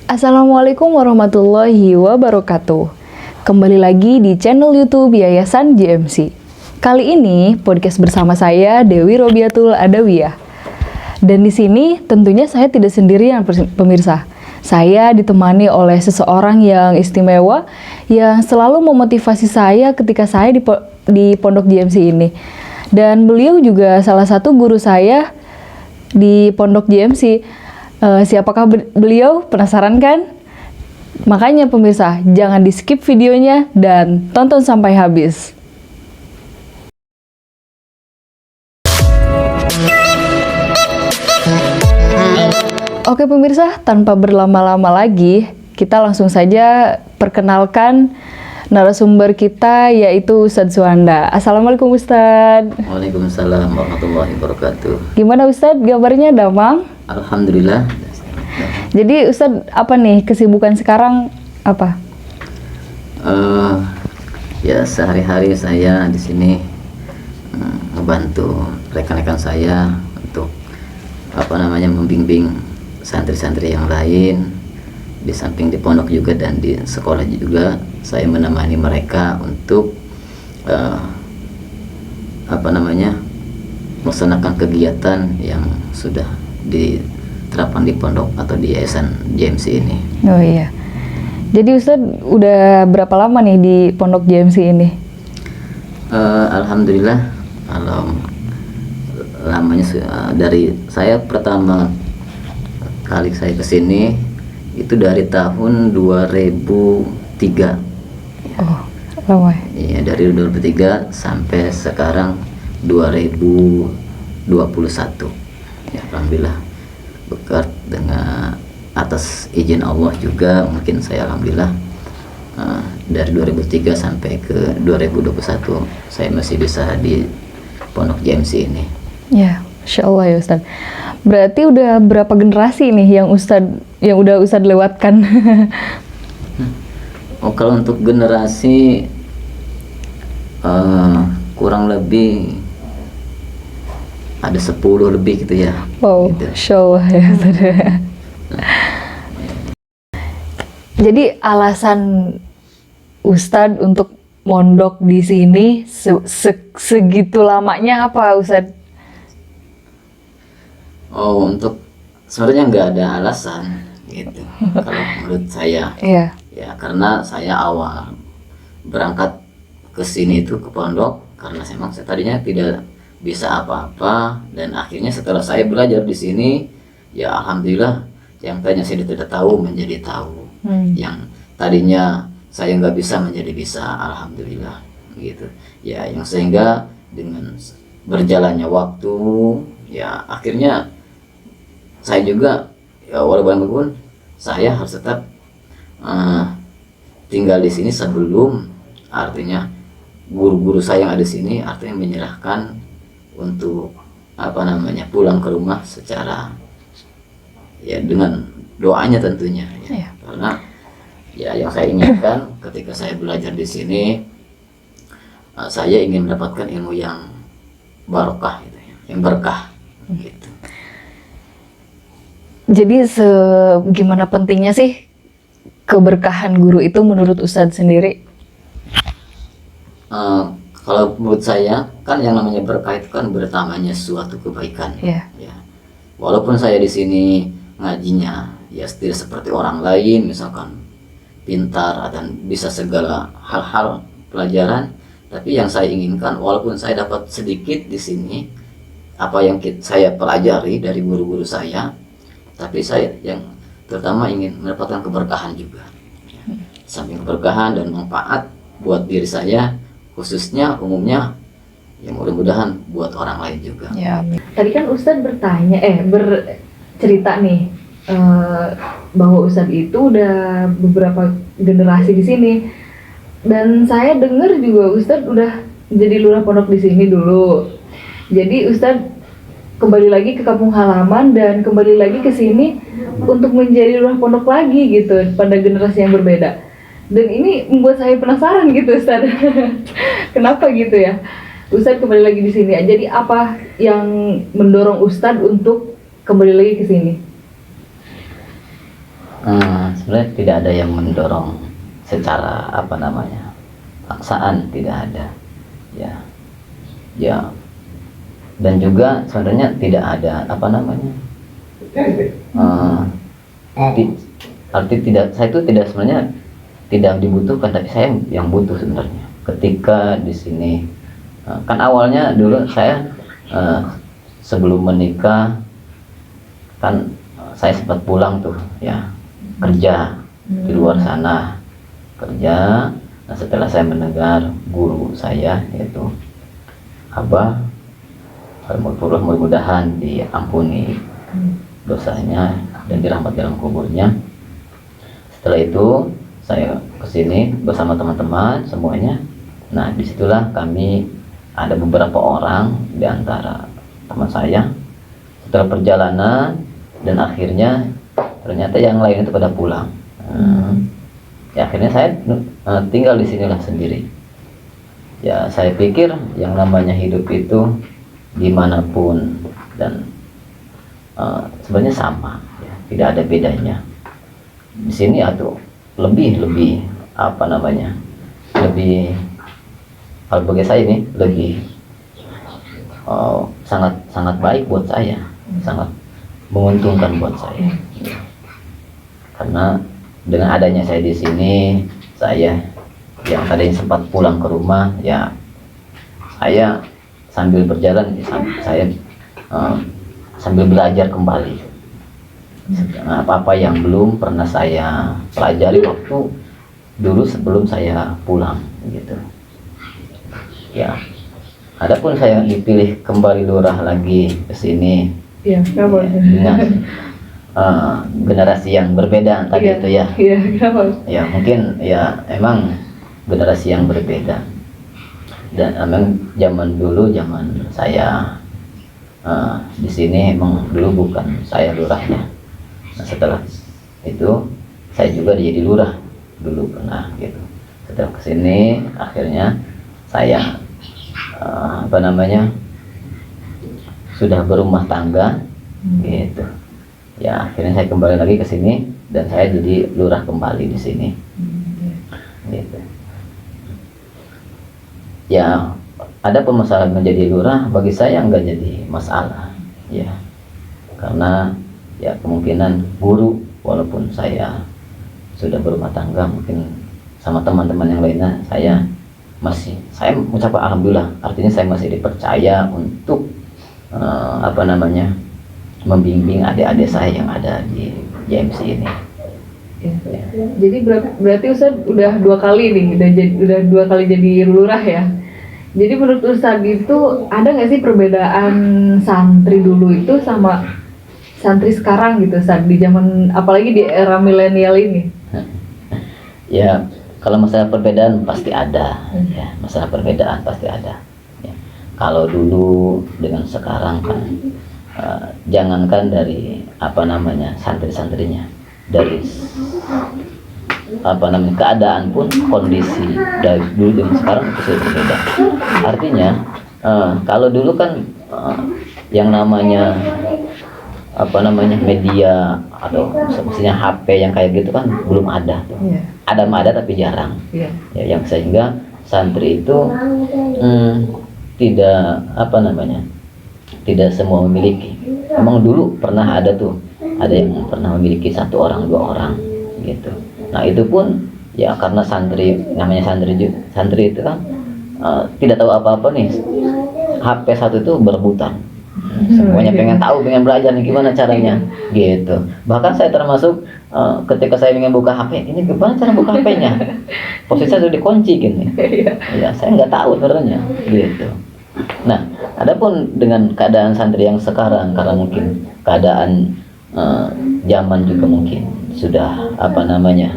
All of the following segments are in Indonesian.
Assalamualaikum warahmatullahi wabarakatuh. Kembali lagi di channel YouTube Yayasan JMC. Kali ini podcast bersama saya Dewi Robiatul Adawiyah. Dan di sini tentunya saya tidak sendirian pemirsa. Saya ditemani oleh seseorang yang istimewa yang selalu memotivasi saya ketika saya di Pondok JMC ini. Dan beliau juga salah satu guru saya di Pondok JMC. Siapakah beliau? Penasaran kan? Makanya pemirsa, jangan di skip videonya dan tonton sampai habis. Oke pemirsa, tanpa berlama-lama lagi, kita langsung saja perkenalkan narasumber kita, yaitu Ustadz Suhanda. Assalamualaikum Ustadz. Waalaikumsalam warahmatullahi wabarakatuh. Gimana Ustadz, kabarnya damang? Alhamdulillah. Jadi Ustadz, apa nih kesibukan sekarang apa? Ya sehari-hari saya di sini membantu rekan-rekan saya untuk membimbing santri-santri yang lain. Di samping di pondok juga dan di sekolah juga saya menemani mereka untuk melaksanakan kegiatan yang sudah diterapkan di pondok atau di Yayasan JMC ini. Oh iya. Jadi Ustadz udah berapa lama nih di pondok JMC ini? Alhamdulillah, lamanya dari saya pertama kali saya kesini itu dari tahun 2003. Oh, lama. Iya, dari 2003 sampai sekarang 2021. Ya, alhamdulillah berkat dengan atas izin Allah juga mungkin saya alhamdulillah dari 2003 sampai ke 2021 saya masih bisa di Pondok JMC ini. Ya, Masya Allah ya Ustadz. Berarti udah berapa generasi nih yang udah Ustadz lewatkan? Oh, kalau untuk generasi kurang lebih ada 10 lebih gitu ya. Wow, gitu. Masya Allah ya Ustadz. Jadi alasan Ustadz untuk mondok di sini segitu lamanya apa Ustadz? Oh, untuk sebenarnya nggak ada alasan gitu kalau menurut saya. Iya. Ya karena saya awal berangkat ke sini itu ke pondok karena memang saya tadinya tidak bisa apa-apa, dan akhirnya setelah saya belajar di sini ya alhamdulillah yang tadinya saya tidak tahu menjadi tahu, yang tadinya saya nggak bisa menjadi bisa, alhamdulillah gitu ya, yang sehingga dengan berjalannya waktu ya akhirnya saya juga ya walaupun saya harus tetap tinggal di sini sebelum artinya guru-guru saya yang ada di sini artinya menyerahkan untuk pulang ke rumah secara ya dengan doanya tentunya ya. Karena ya yang saya inginkan ketika saya belajar di sini saya ingin mendapatkan ilmu yang barokah gitu ya, yang berkah gitu. Jadi gimana pentingnya sih keberkahan guru itu menurut Ustadz sendiri? Kalau menurut saya kan yang namanya berkah itu kan bertamanya suatu kebaikan. Yeah. Ya. Walaupun saya di sini ngajinya ya tidak seperti orang lain, misalkan pintar dan bisa segala hal-hal pelajaran, tapi yang saya inginkan walaupun saya dapat sedikit di sini apa yang saya pelajari dari guru-guru saya, tapi saya yang terutama ingin mendapatkan keberkahan juga. Ya. Samping keberkahan dan manfaat buat diri saya khususnya umumnya ya mudah-mudahan buat orang lain juga. Ya. Tadi kan Ustadz bercerita nih bahwa Ustadz itu udah beberapa generasi di sini, dan saya dengar juga Ustadz udah jadi lurah pondok di sini dulu. Jadi Ustadz kembali lagi ke kampung halaman dan kembali lagi ke sini untuk menjadi lurah pondok lagi gitu pada generasi yang berbeda. Dan ini membuat saya penasaran gitu Ustadz. Kenapa gitu ya? Ustadz kembali lagi di sini. Jadi apa yang mendorong Ustadz untuk kembali lagi ke sini? Sebenarnya tidak ada yang mendorong secara apa namanya paksaan, tidak ada ya ya, dan juga sebenarnya tidak ada apa namanya arti tidak, saya itu tidak, sebenarnya tidak dibutuhkan, tapi saya yang butuh sebenarnya ketika di sini. Kan awalnya dulu saya sebelum menikah kan saya sempat pulang tuh ya, kerja di luar sana kerja. Nah setelah saya mendengar guru saya yaitu Abah, mudah-mudahan diampuni dosanya dan dirahmati dalam kuburnya. Setelah itu saya kesini bersama teman-teman semuanya. Nah disitulah kami ada beberapa orang di antara teman saya. Setelah perjalanan dan akhirnya ternyata yang lain itu pada pulang. Ya akhirnya saya tinggal di sinilah sendiri. Ya saya pikir yang namanya hidup itu dimanapun dan sebenarnya sama, ya, tidak ada bedanya. Di sini atau lebih apa namanya, lebih, kalau bagi saya ini lebih sangat baik buat saya, sangat menguntungkan buat saya. Karena dengan adanya saya di sini, saya yang tadinya sempat pulang ke rumah, ya saya sambil berjalan, saya sambil belajar kembali apa-apa yang belum pernah saya pelajari waktu dulu sebelum saya pulang gitu. Ya, adapun saya dipilih kembali lurah lagi ke sini, Iya, kenapa? dengan generasi yang berbeda tadi itu ya. Iya, kenapa? Ya mungkin ya emang generasi yang berbeda, dan emang zaman dulu, zaman saya di sini emang dulu bukan saya lurahnya. Nah setelah itu saya juga jadi lurah dulu pernah gitu. Setelah kesini akhirnya saya apa namanya sudah berumah tangga gitu. Ya akhirnya saya kembali lagi ke sini dan saya jadi lurah kembali di sini. Gitu. Ya ada permasalahan menjadi lurah bagi saya nggak jadi masalah ya, karena ya kemungkinan guru, walaupun saya sudah berumah tangga mungkin sama teman-teman yang lainnya, saya mengucapkan alhamdulillah, artinya saya masih dipercaya untuk apa namanya membimbing adik-adik saya yang ada di JMC ini. Ya. Jadi berarti Ustadz udah 2 kali nih, udah 2 kali jadi lurah ya. Jadi menurut Ustadz itu ada nggak sih perbedaan santri dulu itu sama santri sekarang gitu, Ustadz, di zaman apalagi di era milenial ini? Ya kalau masalah perbedaan pasti ada, ya masalah perbedaan pasti ada. Ya. Kalau dulu dengan sekarang kan jangankan dari apa namanya santri-santrinya, dari apa namanya keadaan pun, kondisi dari dulu dengan sekarang itu sudah berbeda. Artinya kalau dulu kan yang namanya apa namanya media atau maksudnya HP yang kayak gitu kan belum ada tuh. Ada tapi jarang. Ya, yang sehingga santri itu tidak apa namanya tidak semua memiliki. Emang dulu pernah ada tuh, ada yang pernah memiliki 1 orang 2 orang gitu. Nah itu pun ya karena santri, namanya santri itu kan tidak tahu apa-apa nih. HP 1 itu berebutan, semuanya pengen tahu, pengen belajar nih gimana caranya gitu. Bahkan saya termasuk ketika saya ingin buka HP, ini gimana cara buka HP-nya, posisi saya sudah dikunci gini. Ya saya nggak tahu sebenarnya gitu. Nah adapun dengan keadaan santri yang sekarang, karena mungkin keadaan zaman juga mungkin sudah apa namanya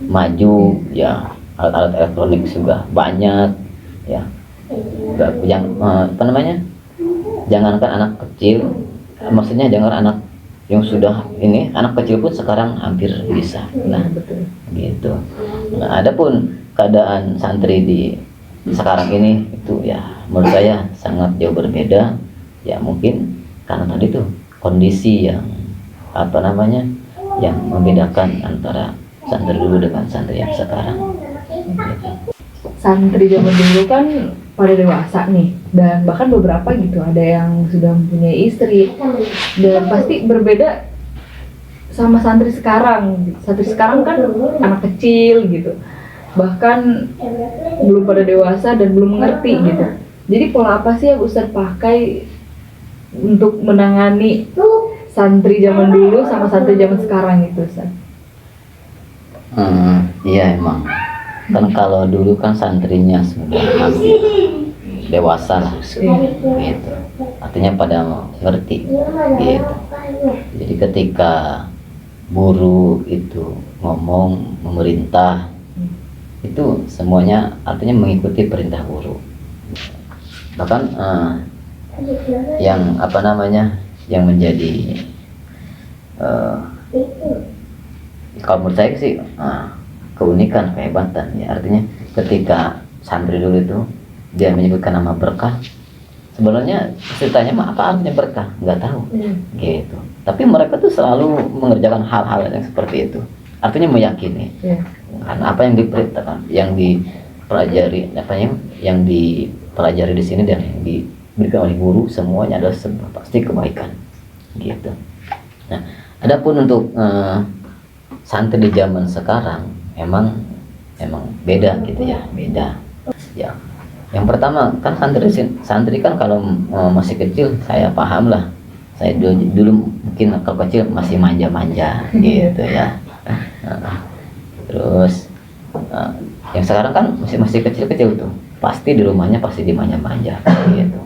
maju ya, alat-alat elektronik juga banyak ya, yang apa namanya, jangankan anak kecil, maksudnya jangan anak yang sudah ini, anak kecil pun sekarang hampir bisa. Nah gitu. Nah adapun keadaan santri di sekarang ini itu ya menurut saya sangat jauh berbeda ya, mungkin karena tadi tuh kondisi yang apa namanya yang membedakan antara santri dulu dengan santri yang sekarang. Gitu. Santri zaman dulu kan pada dewasa nih, dan bahkan beberapa gitu ada yang sudah mempunyai istri, dan pasti berbeda sama santri sekarang. Santri sekarang kan anak kecil gitu, bahkan belum pada dewasa dan belum mengerti gitu. Jadi pola apa sih yang Ustadz pakai untuk menangani santri zaman dulu sama santri zaman sekarang itu, Ustadz? Iya emang. Kan kalau dulu kan santrinya sudah hampir dewasa lah, gitu. Artinya pada ngerti, gitu. Jadi ketika guru itu ngomong, memerintah, itu semuanya artinya mengikuti perintah guru. Bahkan yang apa namanya, yang menjadi kalau menurut saya sih keunikan, kehebatan ya, artinya ketika santri dulu itu dia menyebutkan nama berkah, sebenarnya ceritanya mah apa artinya berkah nggak tahu, gitu. Tapi mereka tuh selalu mengerjakan hal-hal yang seperti itu, artinya meyakini karena apa yang diperintahkan, yang dipelajari, yang dipelajari di sini dan yang diberikan oleh guru, semuanya adalah pasti kebaikan, gitu. Nah, adapun untuk santri di zaman sekarang emang beda gitu ya, beda ya. Yang pertama kan santri kan kalau masih kecil, saya paham lah, saya dulu mungkin kalau kecil masih manja-manja gitu ya. Terus yang sekarang kan masih kecil-kecil tuh, pasti di rumahnya pasti dimanja-manja gitu.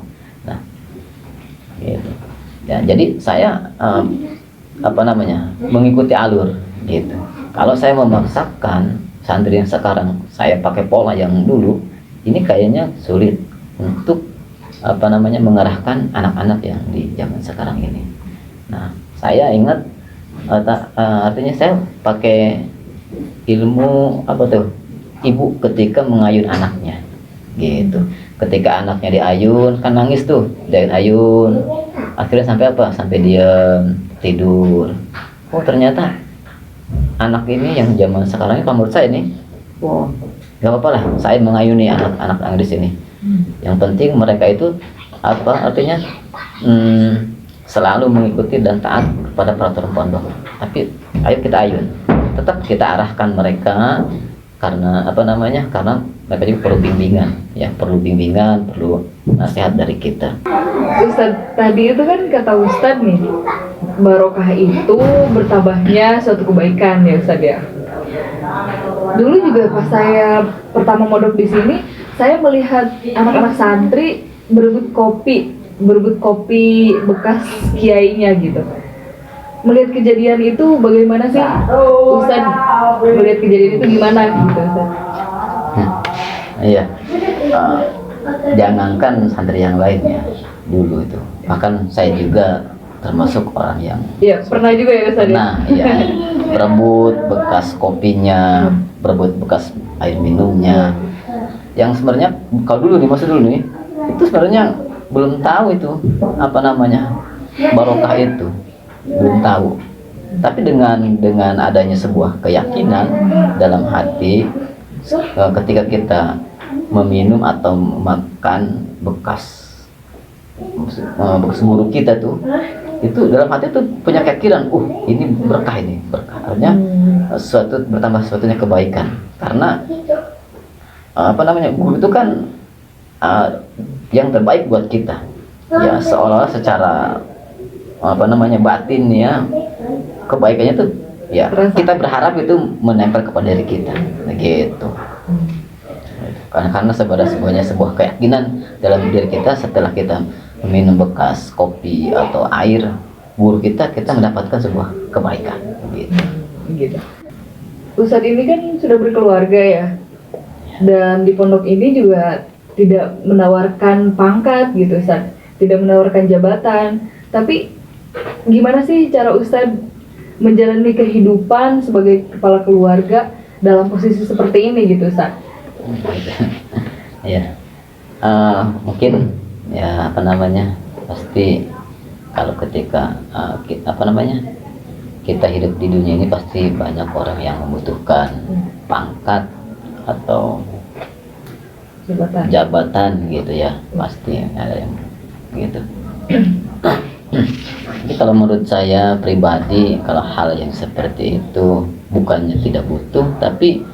Nah, gitu ya. Jadi saya mengikuti alur gitu. Kalau saya memaksakan santri yang sekarang saya pakai pola yang dulu, ini kayaknya sulit untuk mengarahkan anak-anak yang di zaman sekarang ini. Nah, saya ingat artinya saya pakai ilmu ibu ketika mengayun anaknya, gitu. Ketika anaknya diayun kan nangis tuh, diayun, akhirnya sampai diam, tidur. Oh ternyata anak ini yang zaman sekarang ini, menurut saya ini, nggak apa-apa lah, saya mengayuni anak-anak yang di sini. Yang penting mereka itu artinya selalu mengikuti dan taat kepada peraturan pondok. Tapi ayo kita ayun, tetap kita arahkan mereka, karena karena mereka juga perlu bimbingan, ya, perlu nasihat dari kita. Ustadz tadi itu kan kata Ustadz nih, barokah itu bertambahnya suatu kebaikan ya Ustadz ya. Dulu juga pas saya pertama mondok di sini, saya melihat anak-anak santri berebut kopi bekas kiainya gitu. Melihat kejadian itu bagaimana sih Ustadz? Melihat kejadian itu gimana gitu Ustadz? Iya, jangankan santri yang lainnya dulu itu, bahkan saya juga termasuk orang yang pernah juga ya Ustadz? berebut bekas kopinya, berebut bekas air minumnya, yang sebenarnya kalau dulu nih, masa dulu nih, itu sebenarnya belum tahu itu barokah itu, belum tahu. Tapi dengan adanya sebuah keyakinan dalam hati, ketika kita meminum atau makan bekas buruk kita tuh, itu dalam hati tuh punya keyakinan, ini berkah, artinya bertambah suatunya kebaikan, karena guru itu kan yang terbaik buat kita ya, seolah-olah secara batin ya, kebaikannya tuh ya kita berharap itu menempel kepada diri kita, gitu. Karena sebenarnya sebuah keyakinan dalam diri kita, setelah kita minum bekas kopi atau air buruk kita mendapatkan sebuah kebaikan, gitu. Ustadz ini kan sudah berkeluarga ya, dan di pondok ini juga tidak menawarkan pangkat gitu Ustadz, tidak menawarkan jabatan. Tapi gimana sih cara Ustadz menjalani kehidupan sebagai kepala keluarga dalam posisi seperti ini gitu Ustadz? Ya, mungkin ya pasti kalau ketika kita hidup di dunia ini pasti banyak orang yang membutuhkan pangkat atau jabatan gitu ya, pasti ada yang gitu. Jadi kalau menurut saya pribadi, kalau hal yang seperti itu bukannya tidak butuh, tapi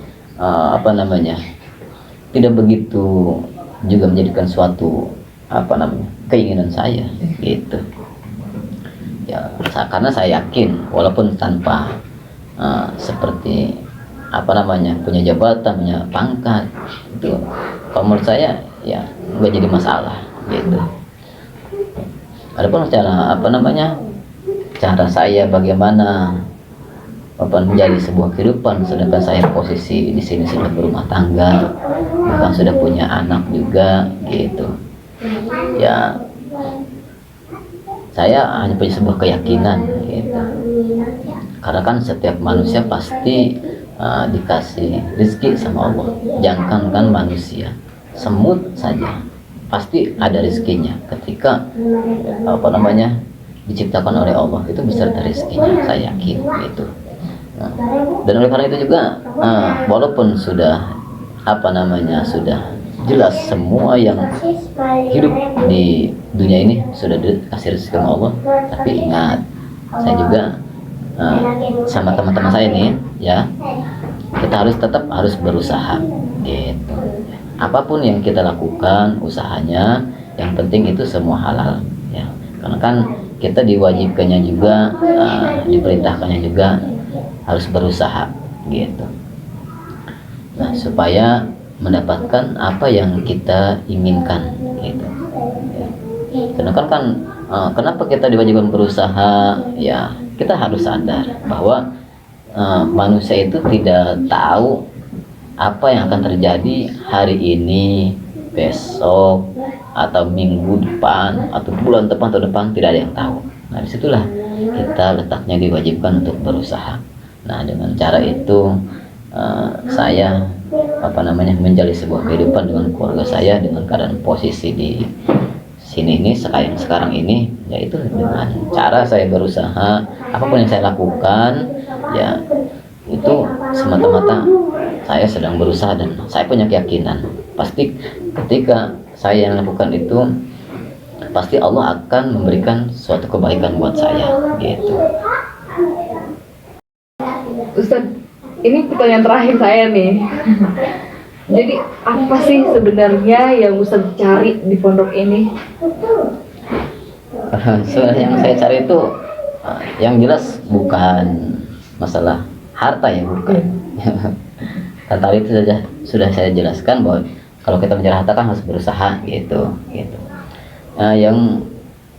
tidak begitu juga menjadikan suatu keinginan saya gitu ya. Karena saya yakin walaupun tanpa seperti punya jabatan, punya pangkat, itu kalau menurut saya ya nggak jadi masalah gitu. Adapun cara saya bagaimana menjadi sebuah kehidupan, sedangkan saya posisi di sini sudah berumah tangga, bahkan sudah punya anak juga gitu ya. Saya hanya punya sebuah keyakinan gitu, karena kan setiap manusia pasti dikasih rezeki sama Allah. Jangankan manusia, semut saja pasti ada rezekinya ketika diciptakan oleh Allah, itu beserta rezekinya, saya yakin gitu. Dan oleh karena itu juga walaupun sudah sudah jelas semua yang hidup di dunia ini sudah dikasih rezeki sama Allah, tapi ingat, saya juga sama teman-teman saya nih ya, kita tetap harus berusaha gitu. Apapun yang kita lakukan usahanya, yang penting itu semua halal ya, karena kan kita diwajibkannya juga, diperintahkannya juga harus berusaha gitu. Nah, supaya mendapatkan apa yang kita inginkan gitu. Sedangkan kan kenapa kita diwajibkan berusaha ya, kita harus sadar bahwa manusia itu tidak tahu apa yang akan terjadi hari ini, besok, atau minggu depan, atau bulan depan atau depan, tidak ada yang tahu. Nah, disitulah kita letaknya diwajibkan untuk berusaha. Nah, dengan cara itu saya menjalani sebuah kehidupan dengan keluarga saya, dengan keadaan posisi di sini ini sekarang ini, yaitu dengan cara saya berusaha. Apapun yang saya lakukan ya, itu semata-mata saya sedang berusaha, dan saya punya keyakinan pasti ketika saya yang lakukan itu, pasti Allah akan memberikan suatu kebaikan buat saya gitu. Ustaz, ini pertanyaan terakhir saya nih. Jadi apa sih sebenarnya yang Ustaz cari di pondok ini? Sebenarnya yang saya cari itu yang jelas bukan masalah harta ya, bukan. Kan tadi itu sudah saya jelaskan bahwa kalau kita mencari harta kan harus berusaha gitu. Yang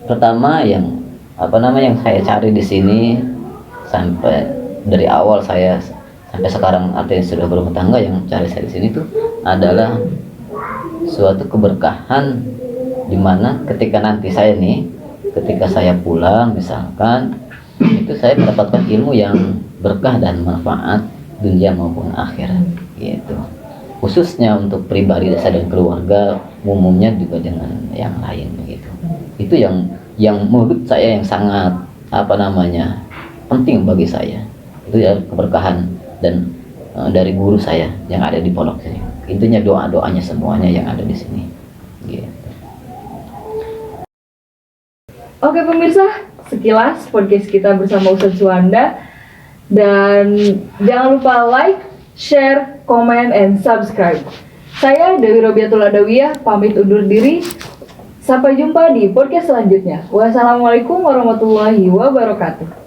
pertama yang saya cari di sini sampai dari awal saya sampai sekarang, artinya sudah berumah tangga, yang cari saya di sini tuh adalah suatu keberkahan, dimana ketika nanti ketika saya pulang misalkan, itu saya mendapatkan ilmu yang berkah dan manfaat dunia maupun akhirat gitu. Khususnya untuk pribadi saya dan keluarga, umumnya juga dengan yang lain begitu. Itu yang menurut saya yang sangat penting bagi saya. Itu ya keberkahan dan dari guru saya yang ada di pondok sini. Intinya doa-doanya semuanya yang ada di sini gitu. Oke pemirsa, sekilas podcast kita bersama Ustaz Suhanda. Dan jangan lupa like, share, comment, and subscribe. Saya Dewi Robiatul Adawiyah pamit undur diri. Sampai jumpa di podcast selanjutnya. Wassalamualaikum warahmatullahi wabarakatuh.